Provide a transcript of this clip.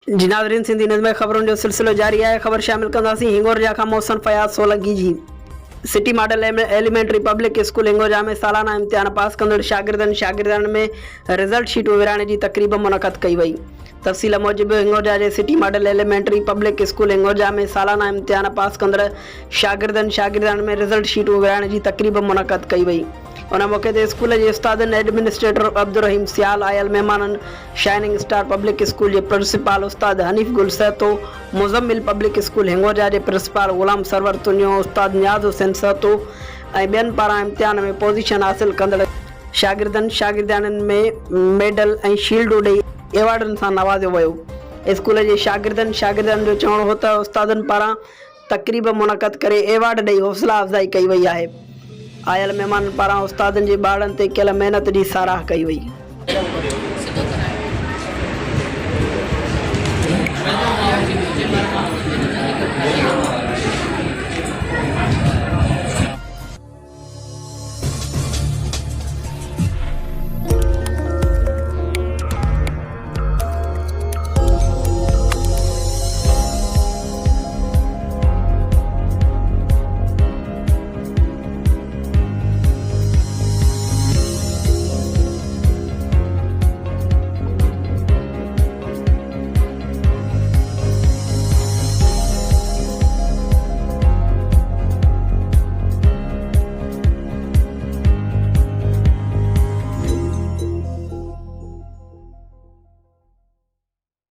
जी नाज़रीन, सिंधी न्यूज़ में ख़बरुनि जो सिलसिलो जारी आहे। ख़बर शामिल कंदासीं Hingorja Khan Mohsin Fayaz Solanki ji. City model elementary public school Hingorja में सालाना इम्तिहान पास कंदड़ शागिर्दनि में रिज़ल्ट शीटूं विरहाइण जी तक़रीब मुनक़द कई वई। तफ़सील मूजिबि हिंगोरजा जे city model elementary public school Hingorja में सालाना इम्तिहान पास कंदड़ शागिर्दनि में रिज़ल्ट शीटूं विरहाइण जी तक़रीब मुनक़द कई वई। उन मौके ते स्कूल जे उस्तादनि एडमिनिस्ट्रेटर अब्दुर रहीम सियाल, आयल महिमाननि शाइनिंग स्टार पब्लिक स्कूल जे प्रिंसिपल उस्ताद हनीफ़ गुल सहतो, मुज़म्मिल पब्लिक स्कूल हिंगोरजा जे प्रिंसिपल ग़ुलाम सरवर तुनियो, उस्ताद नियाज़ हुसैन सहतो ऐं ॿियनि पारां इम्तिहान में पोज़ीशन हासिल कंदड़ शागिर्दनि में मेडल ऐं शील्डूं ॾेई एवार्डनि सां नवाज़ियो वियो। स्कूल जे शागिर्दनि जो चवणो हो त उस्तादनि पारां तक़रीब मुनक़द करे एवार्ड ॾेई हौसला अफ़ज़ाई कई वई आहे। आयल महिमाननि पारां उस्तादनि जे ॿारनि ते कयल महिनत जी साराह कई वई।